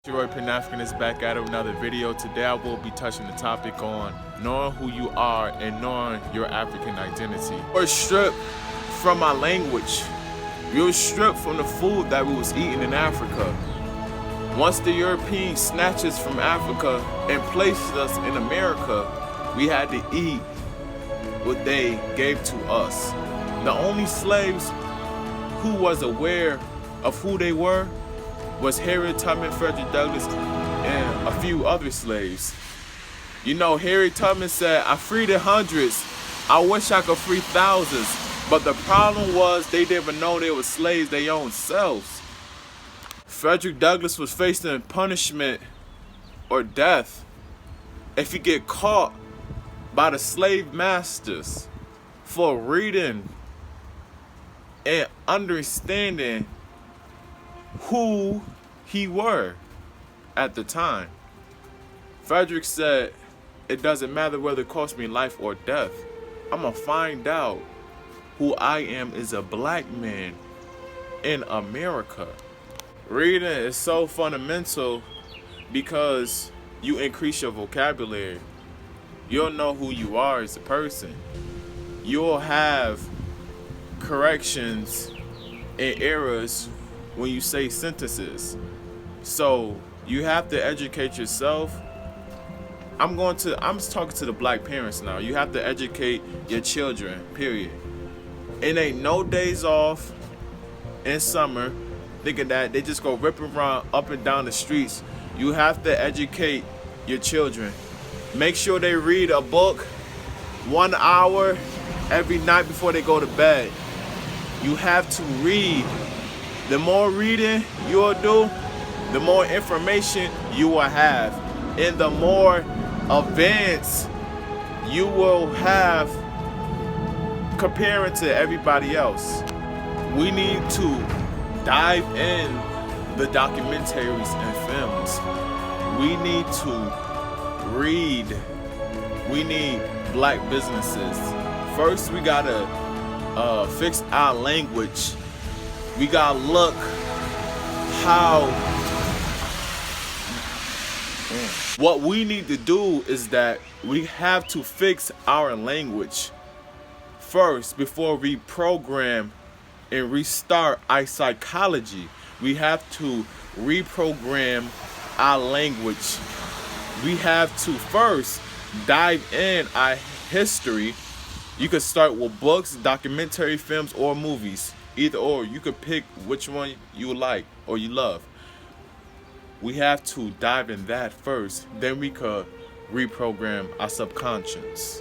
Your Pan-African is back at another video. Today I will be touching the topic on knowing who you are and knowing your African identity. We're stripped from our language. We were stripped from the food that we was eating in Africa. Once the Europeans snatched us from Africa and placed us in America, we had to eat what they gave to us. The only slaves who was aware of who they were was Harriet Tubman, Frederick Douglass, and a few other slaves. You know, Harriet Tubman said, "I freed the hundreds. I wish I could free thousands." But the problem was they didn't know they were slaves their own selves. Frederick Douglass was facing punishment or death if he get caught by the slave masters for reading and understanding who he were at the time. Frederick said, "It doesn't matter whether it costs me life or death. I'm gonna find out who I am as a black man in America." Reading is so fundamental because you increase your vocabulary. You'll know who you are as a person. You'll have corrections and errors when you say sentences. So you have to educate yourself. I'm talking to the black parents now. You have to educate your children, period. It ain't no days off in summer thinking that they just go ripping around up and down the streets. You have to educate your children. Make sure they read a book 1 hour every night before they go to bed. You have to read. The more reading you will do, the more information you will have, and the more advanced you will have comparing to everybody else. We need to dive in the documentaries and films. We need to read. We need black businesses. First, we gotta fix our language. We gotta look how. What we need to do is that we have to fix our language first before we program and restart our psychology. We have to reprogram our language. We have to first dive in our history. You could start with books, documentary films, or movies. Either or, you could pick which one you like or you love. We have to dive in that first, then we could reprogram our subconscious.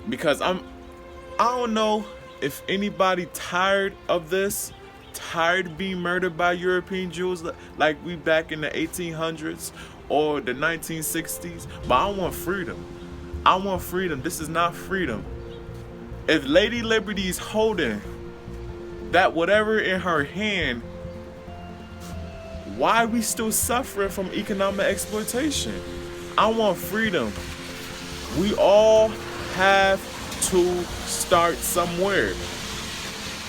Because I don't know if anybody tired of this, tired of being murdered by European Jews like we back in the 1800s or the 1960s, but I want freedom. I want freedom. This is not freedom. If Lady Liberty is holding that whatever in her hand, why are we still suffering from economic exploitation? I want freedom. We all have to start somewhere.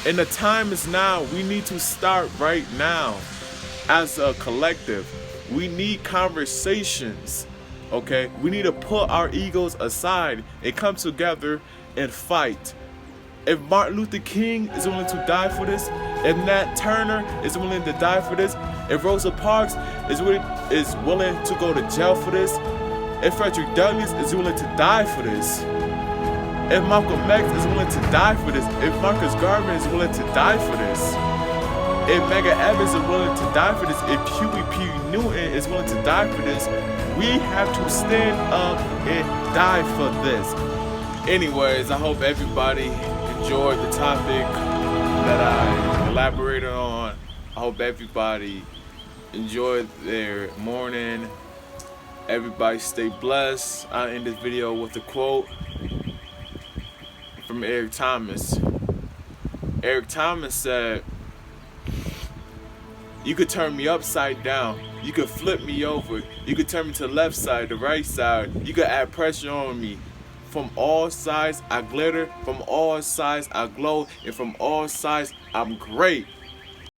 And the time is now. We need to start right now as a collective. We need conversations, okay? We need to put our egos aside and come together and fight. If Martin Luther King is willing to die for this, if Nat Turner is willing to die for this, if Rosa Parks is willing to go to jail for this, if Frederick Douglass is willing to die for this, if Malcolm X is willing to die for this, if Marcus Garvey is willing to die for this, if Medgar Evers is willing to die for this, if Huey P. Newton is willing to die for this, we have to stand up and die for this. Anyways, I hope everybody enjoyed the topic that I elaborated on. I hope everybody enjoyed their morning. Everybody stay blessed. I'll end this video with a quote from Eric Thomas. Eric Thomas said, "You could turn me upside down. You could flip me over. You could turn me to the left side, the right side. You could add pressure on me. From all sides I glitter, from all sides I glow, and from all sides I'm great.